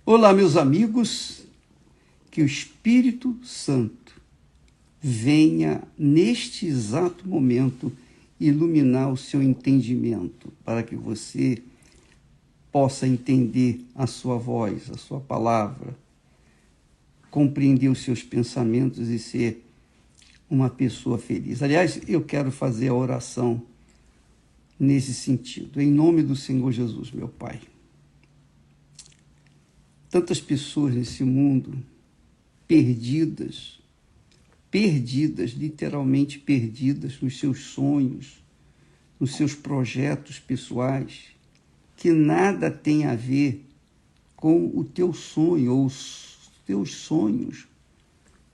Olá, meus amigos, que o Espírito Santo venha neste exato momento iluminar o seu entendimento, para que você possa entender a sua voz, a sua palavra, compreender os seus pensamentos e ser uma pessoa feliz. Aliás, eu quero fazer a oração nesse sentido, em nome do Senhor Jesus, meu Pai. Tantas pessoas nesse mundo perdidas, literalmente perdidas nos seus sonhos, nos seus projetos pessoais, que nada tem a ver com o teu sonho ou os teus sonhos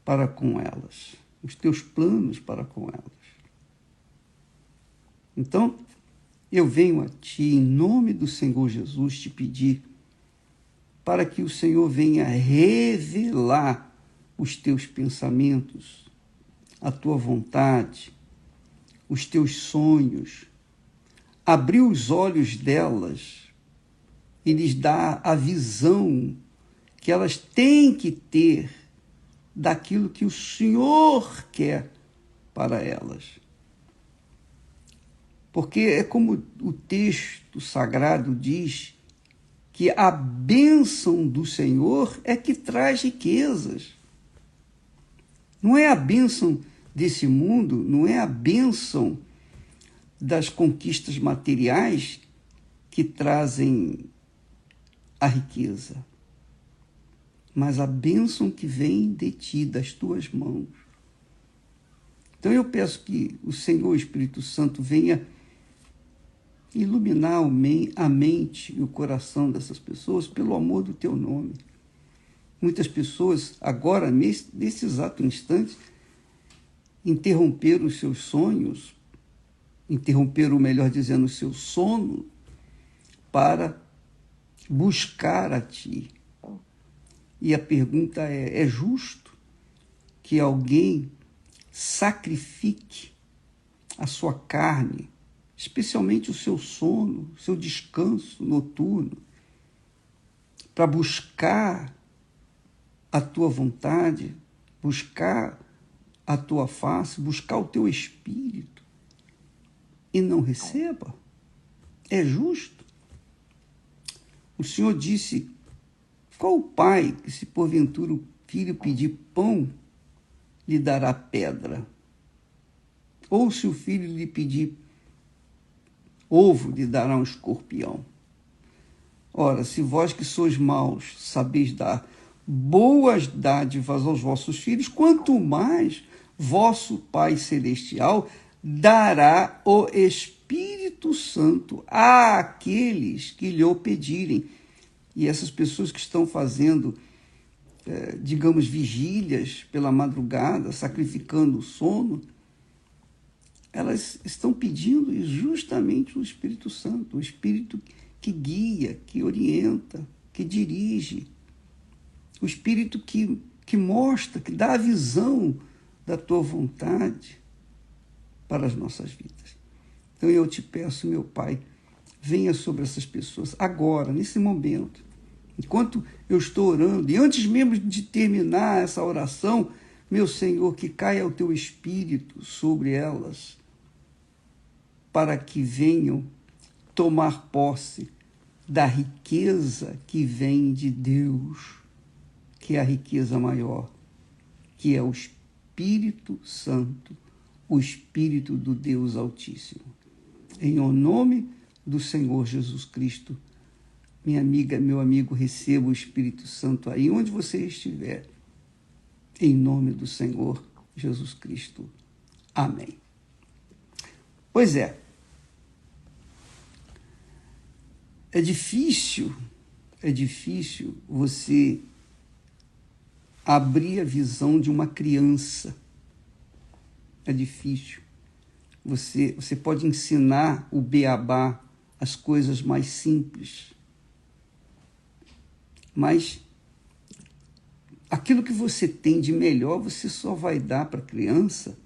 para com elas, os teus planos para com elas. Então, eu venho a Ti, em nome do Senhor Jesus, te pedir para que o Senhor venha revelar os teus pensamentos, a tua vontade, os teus sonhos, abrir os olhos delas e lhes dar a visão que elas têm que ter daquilo que o Senhor quer para elas. Porque é como o texto sagrado diz, que a bênção do Senhor é que traz riquezas. Não é a bênção desse mundo, não é a bênção das conquistas materiais que trazem a riqueza, mas a bênção que vem de Ti, das Tuas mãos. Então eu peço que o Senhor, Espírito Santo, venha iluminar a mente e o coração dessas pessoas pelo amor do Teu nome. Muitas pessoas, agora, nesse exato instante, interromperam os seus sonhos, interromperam, melhor dizendo, o seu sono, para buscar a Ti. E a pergunta é justo que alguém sacrifique a sua carne, especialmente o seu sono, o seu descanso noturno, para buscar a tua vontade, buscar a tua face, buscar o teu espírito, e não receba? É justo? O Senhor disse, qual o pai que, se porventura o filho pedir pão, lhe dará pedra? Ou se o filho lhe pedir ovo, lhe dará um escorpião? Ora, se vós que sois maus sabeis dar boas dádivas aos vossos filhos, quanto mais vosso Pai Celestial dará o Espírito Santo àqueles que lhe o pedirem. E essas pessoas que estão fazendo, digamos, vigílias pela madrugada, sacrificando o sono, elas estão pedindo justamente o Espírito Santo, o Espírito que guia, que orienta, que dirige, o Espírito que mostra, que dá a visão da tua vontade para as nossas vidas. Então eu te peço, meu Pai, venha sobre essas pessoas agora, nesse momento, enquanto eu estou orando, e antes mesmo de terminar essa oração, meu Senhor, que caia o teu Espírito sobre elas, para que venham tomar posse da riqueza que vem de Deus, que é a riqueza maior, que é o Espírito Santo, o Espírito do Deus Altíssimo. Em nome do Senhor Jesus Cristo, minha amiga, meu amigo, receba o Espírito Santo aí onde você estiver. Em nome do Senhor Jesus Cristo. Amém. Pois é difícil você abrir a visão de uma criança. É difícil. Você pode ensinar o beabá, as coisas mais simples. Mas aquilo que você tem de melhor, você só vai dar para a criança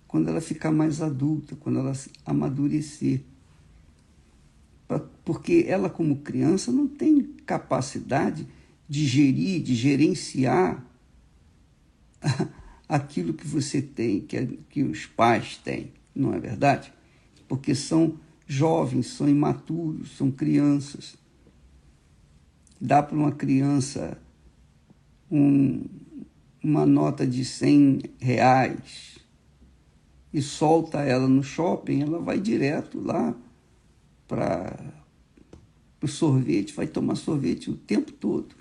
quando ela ficar mais adulta, quando ela amadurecer. Porque ela, como criança, não tem capacidade de gerir, de gerenciar aquilo que você tem, que os pais têm, não é verdade? Porque são jovens, são imaturos, são crianças. Dá para uma criança uma nota de R$ 100 e solta ela no shopping, ela vai direto lá para o sorvete, vai tomar sorvete o tempo todo.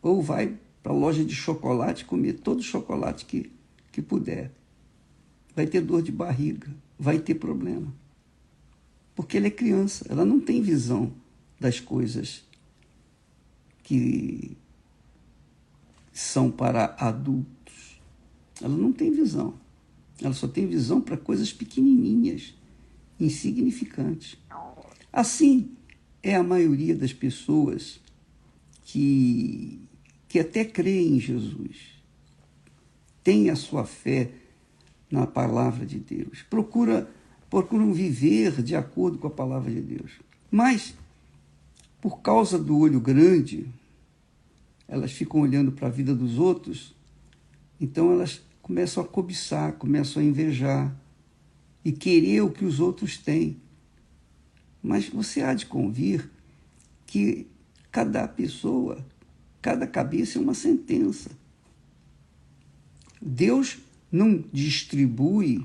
Ou vai para a loja de chocolate comer todo o chocolate que puder. Vai ter dor de barriga, vai ter problema. Porque ela é criança, ela não tem visão das coisas que são para adultos. Ela não tem visão. Ela só tem visão para coisas pequenininhas, insignificantes. Assim é a maioria das pessoas que até creem em Jesus, tem a sua fé na palavra de Deus, procuram viver de acordo com a palavra de Deus. Mas, por causa do olho grande, elas ficam olhando para a vida dos outros, então elas começam a cobiçar, começam a invejar e querer o que os outros têm. Mas você há de convir que cada pessoa, cada cabeça é uma sentença. Deus não distribui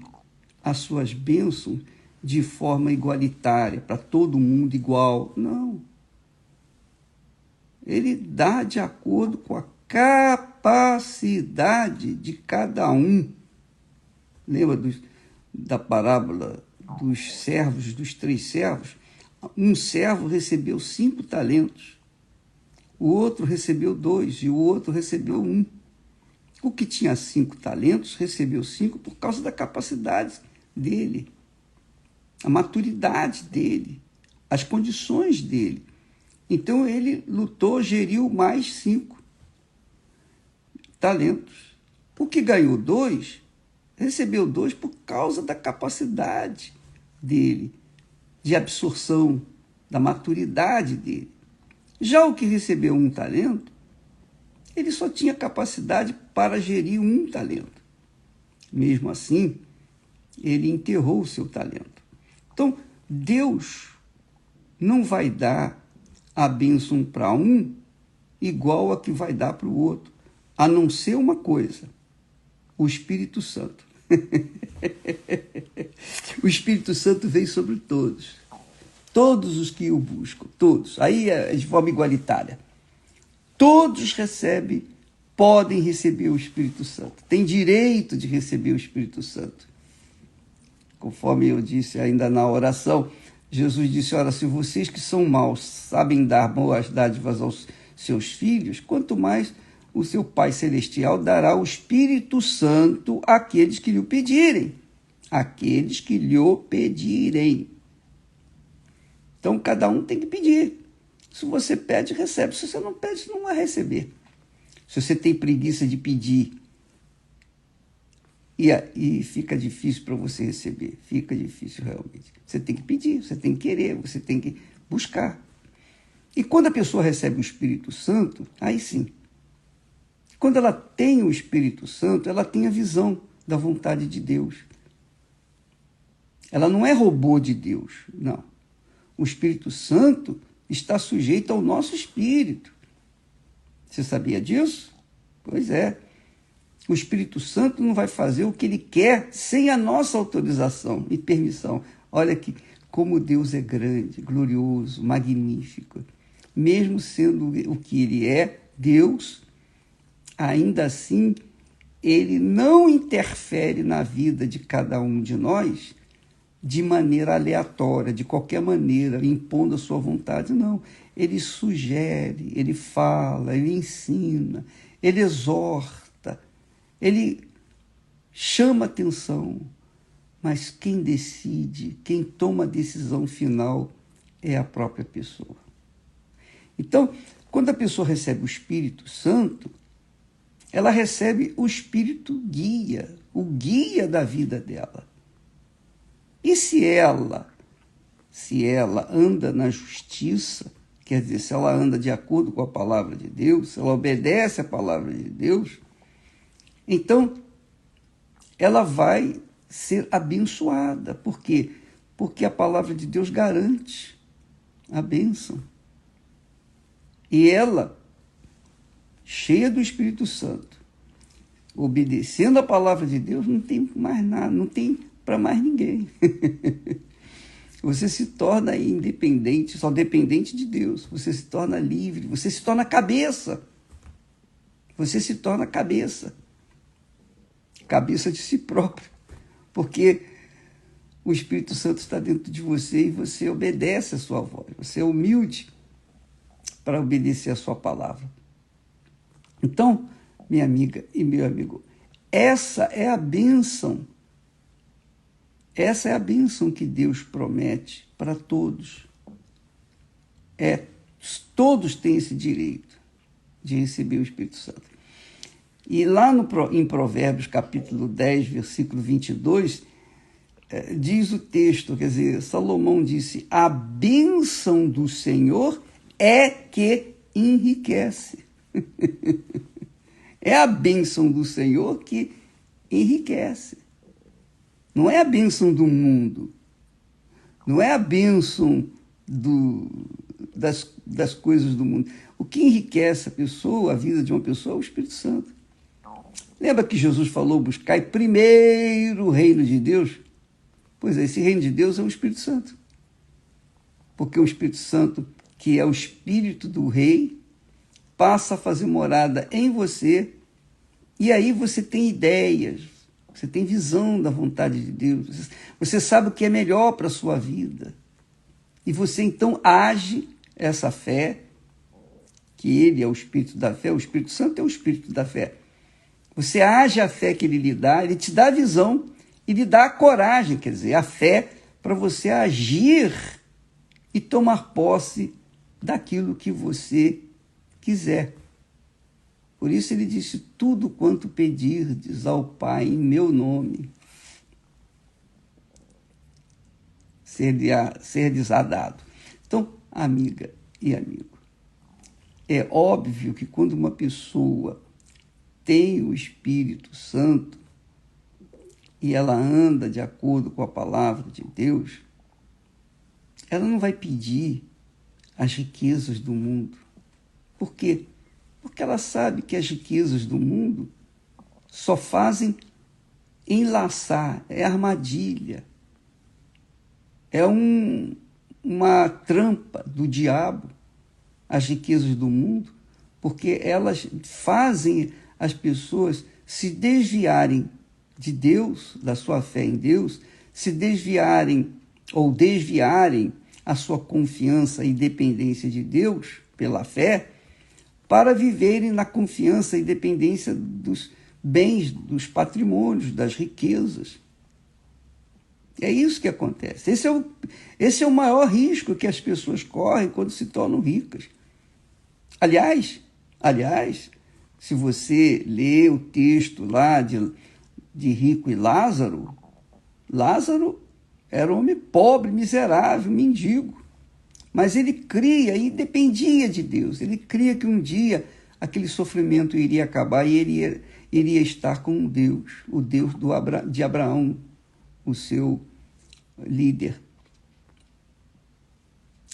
as suas bênçãos de forma igualitária, para todo mundo igual. Não. Ele dá de acordo com a capacidade de cada um. Lembra da parábola dos servos, dos 3 servos? Um servo recebeu 5 talentos, o outro recebeu 2 e o outro recebeu 1. O que tinha 5 talentos recebeu 5 por causa da capacidade dele, a maturidade dele, as condições dele. Então ele lutou, geriu mais 5 talentos. O que ganhou 2, recebeu 2 por causa da capacidade dele, de absorção, da maturidade dele. Já o que recebeu 1 talento, ele só tinha capacidade para gerir 1 talento. Mesmo assim, ele enterrou o seu talento. Então, Deus não vai dar a bênção para um igual a que vai dar para o outro, a não ser uma coisa: o Espírito Santo. O Espírito Santo vem sobre todos. Todos os que o buscam, todos. Aí é de forma igualitária. Todos podem receber o Espírito Santo. Têm direito de receber o Espírito Santo. Conforme eu disse ainda na oração, Jesus disse: ora, se vocês que são maus sabem dar boas dádivas aos seus filhos, quanto mais o seu Pai Celestial dará o Espírito Santo àqueles que lhe o pedirem. Aqueles que lhe o pedirem. Então, cada um tem que pedir. Se você pede, recebe. Se você não pede, você não vai receber. Se você tem preguiça de pedir e fica difícil para você receber, fica difícil realmente. Você tem que pedir, você tem que querer, você tem que buscar. E quando a pessoa recebe o Espírito Santo, aí sim. Quando ela tem o Espírito Santo, ela tem a visão da vontade de Deus. Ela não é robô de Deus, não. O Espírito Santo está sujeito ao nosso espírito. Você sabia disso? Pois é. O Espírito Santo não vai fazer o que ele quer sem a nossa autorização e permissão. Olha que como Deus é grande, glorioso, magnífico. Mesmo sendo o que ele é, Deus, ainda assim, ele não interfere na vida de cada um de nós de maneira aleatória, de qualquer maneira, impondo a sua vontade. Não. Ele sugere, ele fala, ele ensina, ele exorta, ele chama atenção. Mas quem decide, quem toma a decisão final é a própria pessoa. Então, quando a pessoa recebe o Espírito Santo, ela recebe o Espírito guia, o guia da vida dela. E se ela anda na justiça, quer dizer, se ela anda de acordo com a palavra de Deus, se ela obedece à palavra de Deus, então ela vai ser abençoada. Por quê? Porque a palavra de Deus garante a bênção. E ela, cheia do Espírito Santo, obedecendo a palavra de Deus, não tem mais nada, não tem para mais ninguém. Você se torna independente, só dependente de Deus. Você se torna livre, você se torna cabeça. Você se torna cabeça. Cabeça de si próprio. Porque o Espírito Santo está dentro de você e você obedece a sua voz. Você é humilde para obedecer a sua palavra. Então, minha amiga e meu amigo, essa é a bênção. Essa é a bênção que Deus promete para todos. Todos têm esse direito de receber o Espírito Santo. E lá em Provérbios, capítulo 10, versículo 22, diz o texto, quer dizer, Salomão disse, a bênção do Senhor é que enriquece. É a bênção do Senhor que enriquece. Não é a bênção do mundo. Não é a bênção das coisas do mundo. O que enriquece a pessoa, a vida de uma pessoa, é o Espírito Santo. Lembra que Jesus falou, buscai primeiro o reino de Deus? Pois é, esse reino de Deus é o Espírito Santo. Porque o Espírito Santo, que é o Espírito do Rei, passa a fazer morada em você, e aí você tem ideias, você tem visão da vontade de Deus, você sabe o que é melhor para a sua vida. E você então age essa fé, que ele é o Espírito da fé, o Espírito Santo é o Espírito da fé. Você age a fé que ele lhe dá, ele te dá a visão e lhe dá a coragem, quer dizer, a fé para você agir e tomar posse daquilo que você quiser. Por isso ele disse, tudo quanto pedirdes ao Pai em meu nome, ser-lhes-á dado. Então, amiga e amigo, é óbvio que quando uma pessoa tem o Espírito Santo e ela anda de acordo com a palavra de Deus, ela não vai pedir as riquezas do mundo. Por quê? Porque ela sabe que as riquezas do mundo só fazem enlaçar, é armadilha, é uma trampa do diabo, as riquezas do mundo, porque elas fazem as pessoas se desviarem de Deus, da sua fé em Deus, se desviarem ou desviarem a sua confiança e dependência de Deus pela fé, para viverem na confiança e dependência dos bens, dos patrimônios, das riquezas. É isso que acontece. Esse é o maior risco que as pessoas correm quando se tornam ricas. Aliás, se você lê o texto lá de Rico e Lázaro, Lázaro era um homem pobre, miserável, mendigo. Mas ele cria e dependia de Deus. Ele cria que um dia aquele sofrimento iria acabar e ele iria estar com Deus, o Deus de Abraão, o seu líder.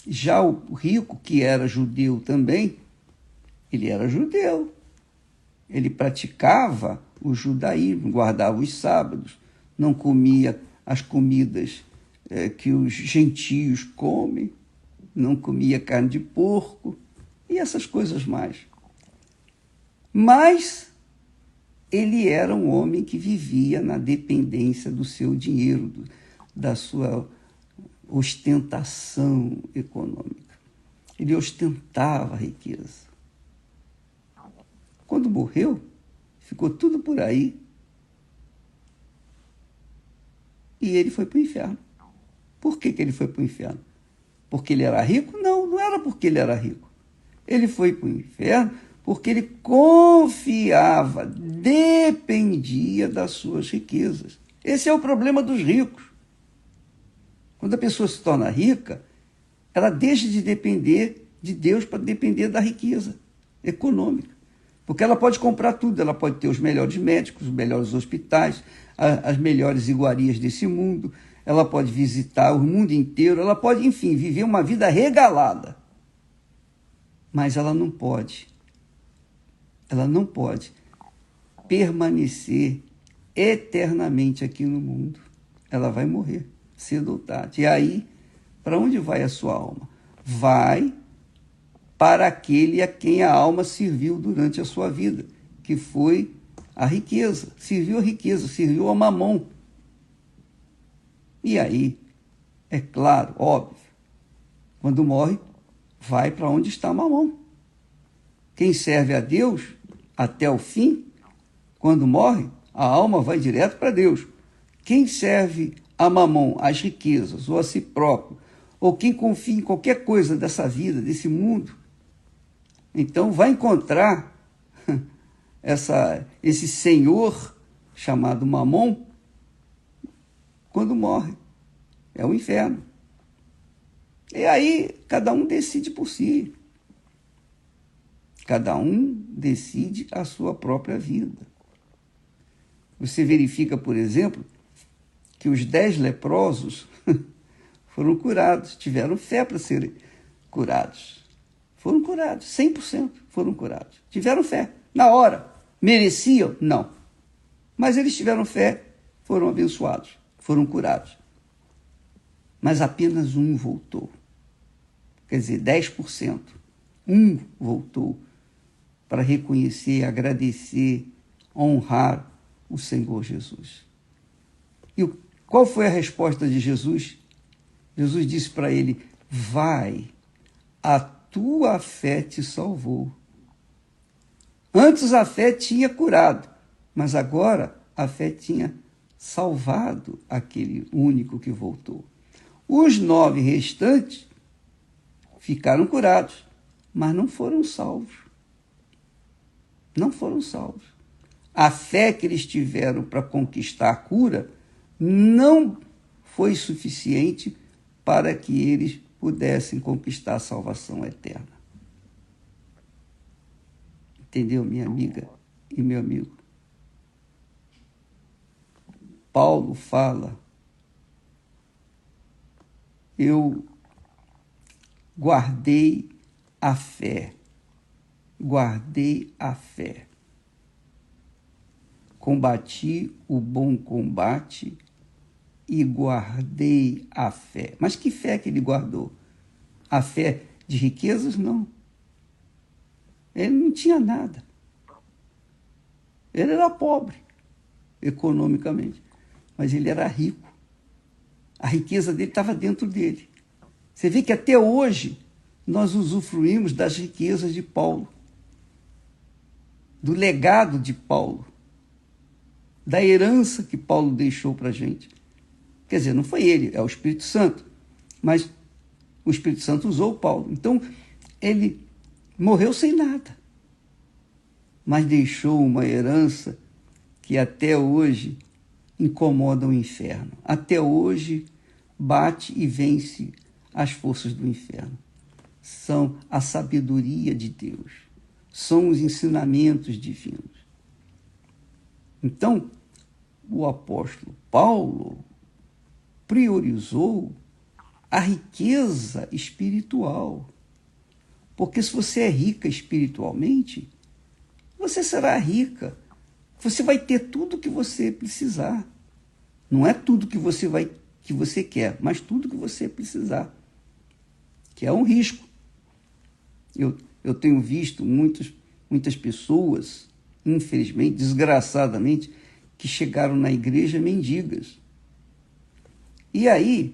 Já o rico, que era judeu também, ele era judeu. Ele praticava o judaísmo, guardava os sábados, não comia as comidas que os gentios comem, não comia carne de porco e essas coisas mais. Mas ele era um homem que vivia na dependência do seu dinheiro, da sua ostentação econômica. Ele ostentava a riqueza. Quando morreu, ficou tudo por aí e ele foi para o inferno. Por que ele foi para o inferno? Porque ele era rico? Não, não era porque ele era rico. Ele foi para o inferno porque ele confiava, dependia das suas riquezas. Esse é o problema dos ricos. Quando a pessoa se torna rica, ela deixa de depender de Deus para depender da riqueza econômica. Porque ela pode comprar tudo, ela pode ter os melhores médicos, os melhores hospitais, as melhores iguarias desse mundo, ela pode visitar o mundo inteiro, ela pode, enfim, viver uma vida regalada. Mas ela não pode permanecer eternamente aqui no mundo. Ela vai morrer, cedo ou tarde. E aí, para onde vai a sua alma? Vai para aquele a quem a alma serviu durante a sua vida, que foi a riqueza. Serviu a riqueza, serviu a mamão. E aí, é claro, óbvio, quando morre, vai para onde está a mamão. Quem serve a Deus até o fim, quando morre, a alma vai direto para Deus. Quem serve a mamão, às riquezas, ou a si próprio, ou quem confia em qualquer coisa dessa vida, desse mundo, então vai encontrar esse senhor chamado mamon quando morre. É o inferno. E aí cada um decide por si. Cada um decide a sua própria vida. Você verifica, por exemplo, que os 10 leprosos foram curados, tiveram fé para serem curados. Foram curados, 100% foram curados. Tiveram fé, na hora. Mereciam? Não. Mas eles tiveram fé, foram abençoados, foram curados. Mas apenas um voltou. Quer dizer, 10%. Um voltou para reconhecer, agradecer, honrar o Senhor Jesus. E qual foi a resposta de Jesus? Jesus disse para ele: vai, a tua fé te salvou. Antes a fé tinha curado, mas agora a fé tinha salvado aquele único que voltou. Os 9 restantes ficaram curados, mas não foram salvos. Não foram salvos. A fé que eles tiveram para conquistar a cura não foi suficiente para que eles pudessem conquistar a salvação eterna. Entendeu, minha amiga e meu amigo? Paulo fala: eu guardei a fé. Guardei a fé. Combati o bom combate e guardei a fé. Mas que fé que ele guardou? A fé de riquezas? Não. Ele não tinha nada. Ele era pobre, economicamente, mas ele era rico. A riqueza dele estava dentro dele. Você vê que até hoje nós usufruímos das riquezas de Paulo, do legado de Paulo, da herança que Paulo deixou para a gente. Quer dizer, não foi ele, é o Espírito Santo, mas o Espírito Santo usou Paulo. Então, ele morreu sem nada, mas deixou uma herança que até hoje incomoda o inferno. Até hoje bate e vence as forças do inferno. São a sabedoria de Deus, são os ensinamentos divinos. Então, o apóstolo Paulo priorizou a riqueza espiritual. Porque se você é rica espiritualmente, você será rica. Você vai ter tudo que você precisar. Não é tudo que você quer, mas tudo que você precisar. Que é um risco. Eu tenho visto muitas pessoas, infelizmente, desgraçadamente, que chegaram na igreja mendigas. E aí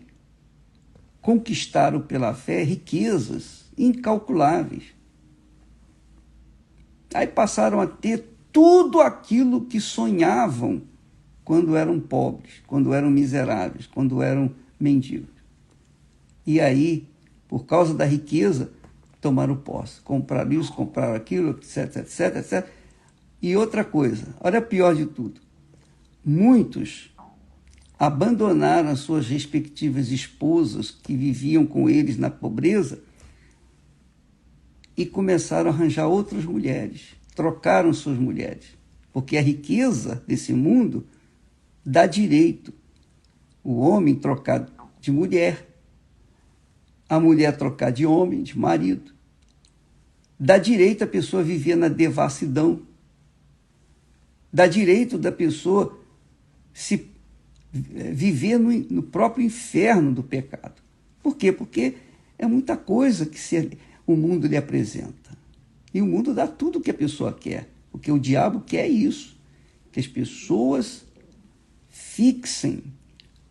conquistaram pela fé riquezas incalculáveis. Aí passaram a ter tudo aquilo que sonhavam quando eram pobres, quando eram miseráveis, quando eram mendigos. E aí, por causa da riqueza, tomaram posse. Compraram isso, compraram aquilo, etc, etc, etc. E outra coisa, olha a pior de tudo. Muitos abandonaram as suas respectivas esposas que viviam com eles na pobreza e começaram a arranjar outras mulheres, trocaram suas mulheres, porque a riqueza desse mundo dá direito o homem trocar de mulher, a mulher trocar de homem, de marido, dá direito a pessoa viver na devassidão, dá direito da pessoa se viver no próprio inferno do pecado. Por quê? Porque é muita coisa que o mundo lhe apresenta. E o mundo dá tudo o que a pessoa quer, porque o diabo quer isso, que as pessoas fixem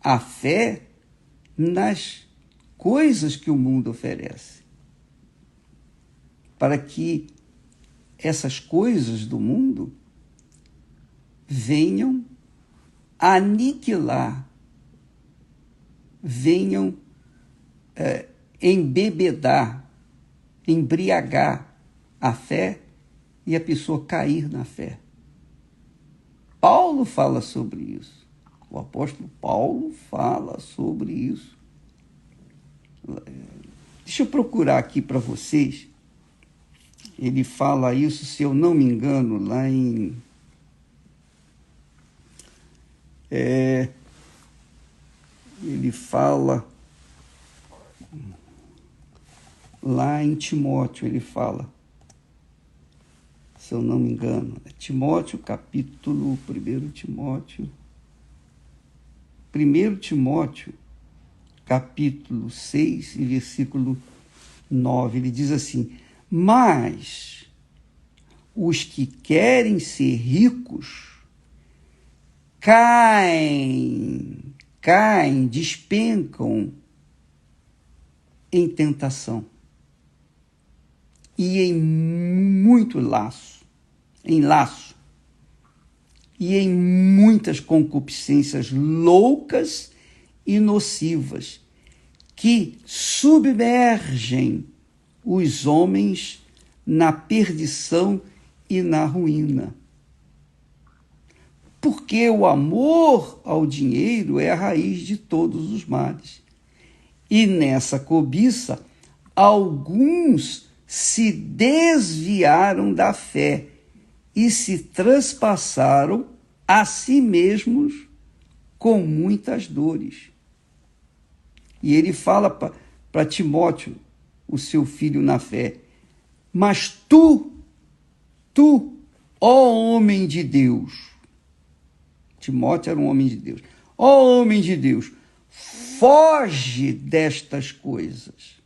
a fé nas coisas que o mundo oferece, para que essas coisas do mundo venham aniquilar, venham embebedar, embriagar a fé e a pessoa cair na fé. Paulo fala sobre isso. O apóstolo Paulo fala sobre isso. Deixa eu procurar aqui para vocês. Ele fala isso, se eu não me engano, lá em... ele fala... lá em Timóteo, ele fala, se eu não me engano, é Timóteo, capítulo 1 Timóteo, capítulo 6 e versículo 9, ele diz assim: mas os que querem ser ricos caem, despencam em tentação e em muito laço, e em muitas concupiscências loucas e nocivas, que submergem os homens na perdição e na ruína. Porque o amor ao dinheiro é a raiz de todos os males. E nessa cobiça, alguns se desviaram da fé e se transpassaram a si mesmos com muitas dores. E ele fala para Timóteo, o seu filho na fé: mas tu, ó homem de Deus, Timóteo era um homem de Deus, ó homem de Deus, foge destas coisas,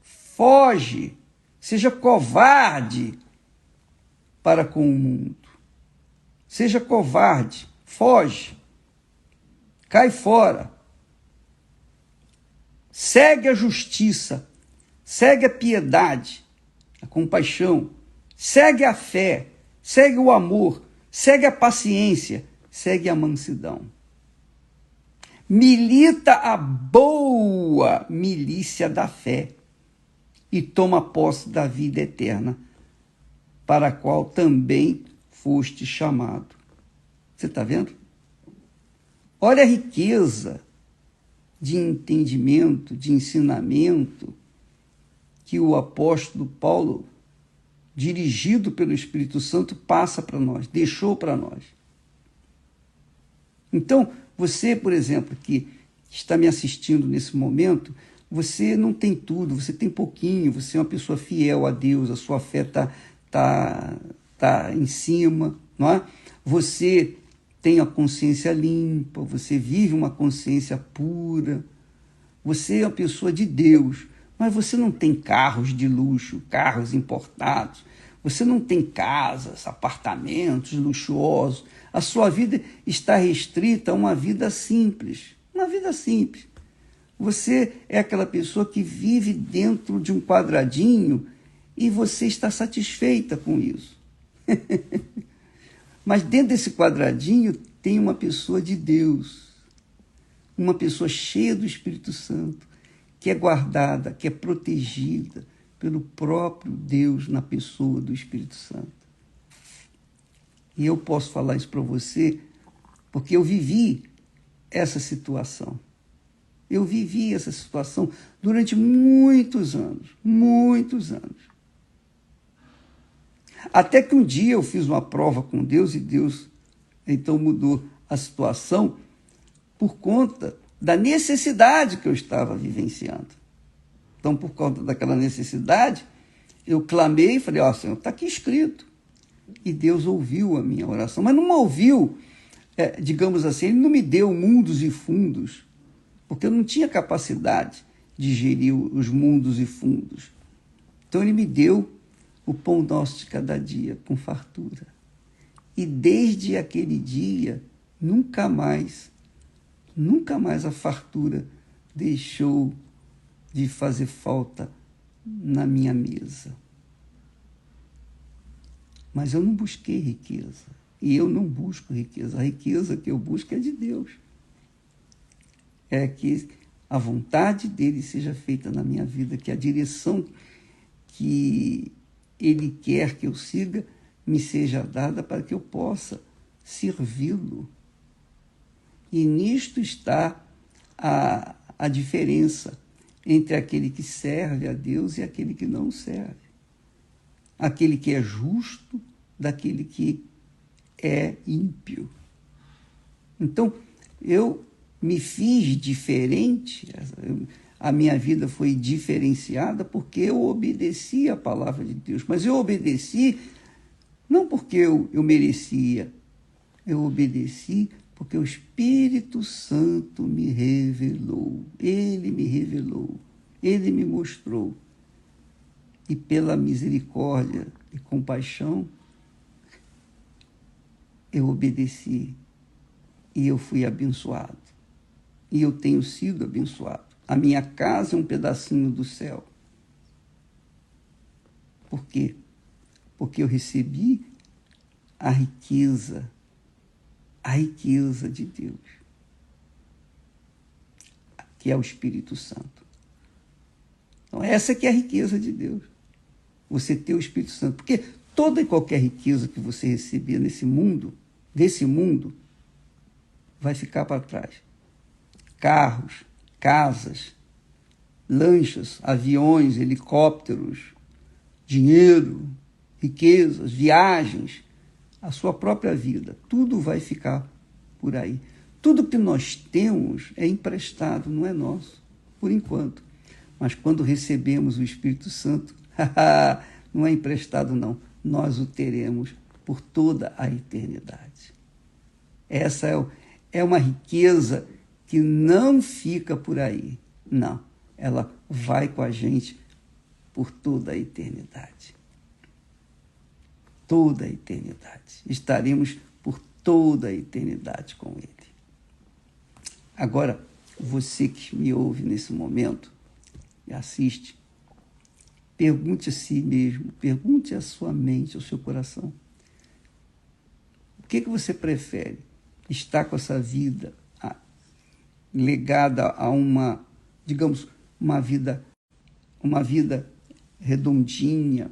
foge, seja covarde para com o mundo, seja covarde, foge, cai fora, segue a justiça, segue a piedade, a compaixão, segue a fé, segue o amor, segue a paciência, segue a mansidão. Milita a boa milícia da fé e toma posse da vida eterna, para a qual também foste chamado. Você está vendo? Olha a riqueza de entendimento, de ensinamento que o apóstolo Paulo, dirigido pelo Espírito Santo, passa para nós, deixou para nós. Então, você, por exemplo, que está me assistindo nesse momento, você não tem tudo, você tem pouquinho, você é uma pessoa fiel a Deus, a sua fé tá em cima, não é? Você tem a consciência limpa, você vive uma consciência pura, você é uma pessoa de Deus, mas você não tem carros de luxo, carros importados, você não tem casas, apartamentos luxuosos, a sua vida está restrita a uma vida simples, Você é aquela pessoa que vive dentro de um quadradinho e você está satisfeita com isso. Mas dentro desse quadradinho tem uma pessoa de Deus, uma pessoa cheia do Espírito Santo, que é guardada, que é protegida pelo próprio Deus na pessoa do Espírito Santo. E eu posso falar isso para você porque eu vivi essa situação. Eu vivi essa situação durante muitos anos. Até que um dia eu fiz uma prova com Deus e Deus então mudou a situação por conta da necessidade que eu estava vivenciando. Então, por conta daquela necessidade, eu clamei e falei, Senhor, está aqui escrito. E Deus ouviu a minha oração, mas não ouviu, digamos assim, Ele não me deu mundos e fundos, porque eu não tinha capacidade de gerir os mundos e fundos. Então, Ele me deu o pão nosso de cada dia, com fartura. E desde aquele dia, nunca mais a fartura deixou de fazer falta na minha mesa. Mas eu não busquei riqueza. E eu não busco riqueza. A riqueza que eu busco é de Deus. É que a vontade dele seja feita na minha vida, que a direção que ele quer que eu siga me seja dada para que eu possa servi-lo. E nisto está a diferença entre aquele que serve a Deus e aquele que não serve. Aquele que é justo daquele que é ímpio. Então, eu me fiz diferente, a minha vida foi diferenciada porque eu obedeci a palavra de Deus. Mas eu obedeci não porque eu merecia, eu obedeci porque o Espírito Santo me revelou. Ele me revelou, ele me mostrou. E pela misericórdia e compaixão, eu obedeci e eu fui abençoado. E eu tenho sido abençoado. A minha casa é um pedacinho do céu. Por quê? Porque eu recebi a riqueza de Deus, que é o Espírito Santo. Então, essa que é a riqueza de Deus. Você ter o Espírito Santo. Porque toda e qualquer riqueza que você receber desse mundo, vai ficar para trás. Carros, casas, lanchas, aviões, helicópteros, dinheiro, riquezas, viagens, a sua própria vida, tudo vai ficar por aí. Tudo que nós temos é emprestado, não é nosso, por enquanto. Mas quando recebemos o Espírito Santo, não é emprestado não, nós o teremos por toda a eternidade. Essa é uma riqueza que não fica por aí, não. Ela vai com a gente por toda a eternidade. Toda a eternidade. Estaremos por toda a eternidade com Ele. Agora, você que me ouve nesse momento e assiste, pergunte a si mesmo, pergunte à sua mente, ao seu coração. O que você prefere? Estar com essa vida legada a uma, digamos, uma vida redondinha,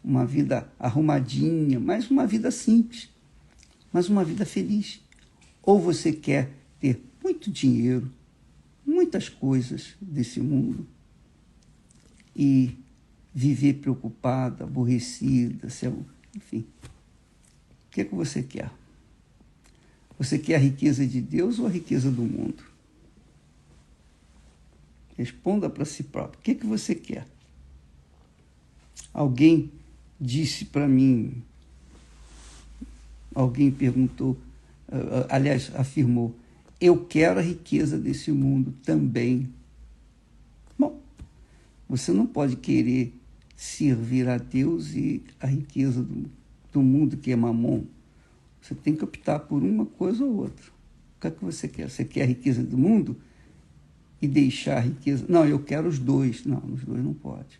uma vida arrumadinha, mas uma vida simples, mas uma vida feliz. Ou você quer ter muito dinheiro, muitas coisas desse mundo e viver preocupada, aborrecida, enfim. O que você quer? Você quer a riqueza de Deus ou a riqueza do mundo? Responda para si próprio. O que você quer? Alguém disse para mim, alguém perguntou, aliás, afirmou, eu quero a riqueza desse mundo também. Bom, você não pode querer servir a Deus e a riqueza do mundo, que é mamon. Você tem que optar por uma coisa ou outra. O que é que você quer? Você quer a riqueza do mundo e deixar a riqueza? Não, eu quero os dois. Não, os dois não pode.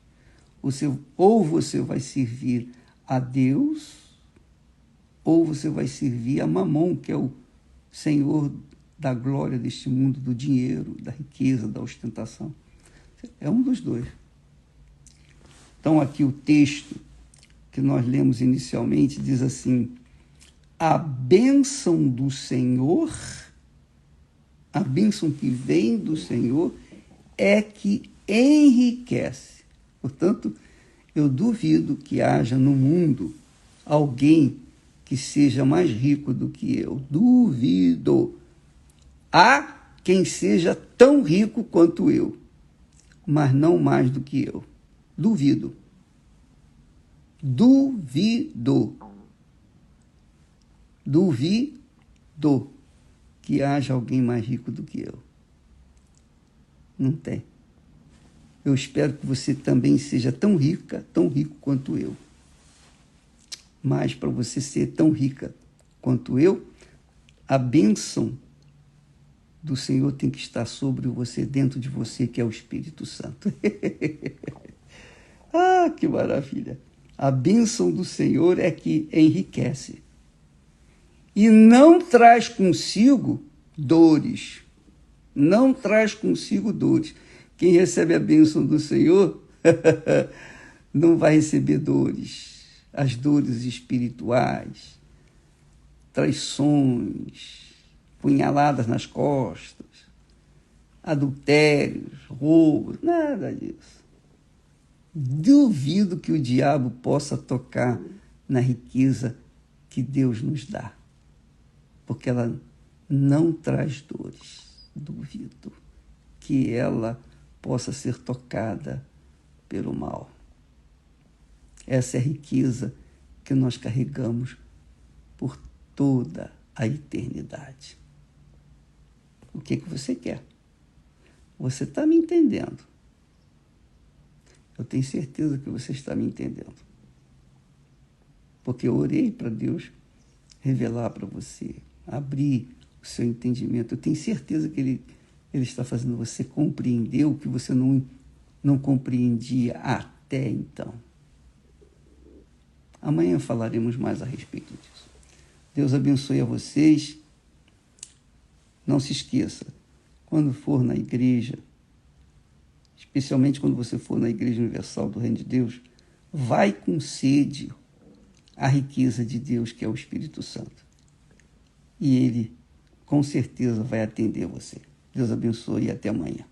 Ou você vai servir a Deus, ou você vai servir a Mamon, que é o senhor da glória deste mundo, do dinheiro, da riqueza, da ostentação. É um dos dois. Então, aqui o texto que nós lemos inicialmente diz assim: a bênção do Senhor, a bênção que vem do Senhor é que enriquece. Portanto, eu duvido que haja no mundo alguém que seja mais rico do que eu. Duvido. Há quem seja tão rico quanto eu, mas não mais do que eu. Duvido. Duvido. Duvido que haja alguém mais rico do que eu. Não tem. Eu espero que você também seja tão rica, tão rico quanto eu. Mas para você ser tão rica quanto eu, a bênção do Senhor tem que estar sobre você, dentro de você, que é o Espírito Santo. Ah, que maravilha! A bênção do Senhor é que enriquece. E não traz consigo dores. Não traz consigo dores. Quem recebe a bênção do Senhor não vai receber dores. As dores espirituais, traições, punhaladas nas costas, adultérios, roubos, nada disso. Duvido que o diabo possa tocar na riqueza que Deus nos dá, porque ela não traz dores. Duvido que ela possa ser tocada pelo mal. Essa é a riqueza que nós carregamos por toda a eternidade. O que você quer? Você está me entendendo? Eu tenho certeza que você está me entendendo. Porque eu orei para Deus revelar para você, abrir o seu entendimento. Eu tenho certeza que Ele está fazendo você compreender o que você não compreendia até então. Amanhã falaremos mais a respeito disso. Deus abençoe a vocês. Não se esqueça, quando for na igreja, especialmente quando você for na Igreja Universal do Reino de Deus, vai com sede à riqueza de Deus, que é o Espírito Santo. E Ele, com certeza, vai atender você. Deus abençoe e até amanhã.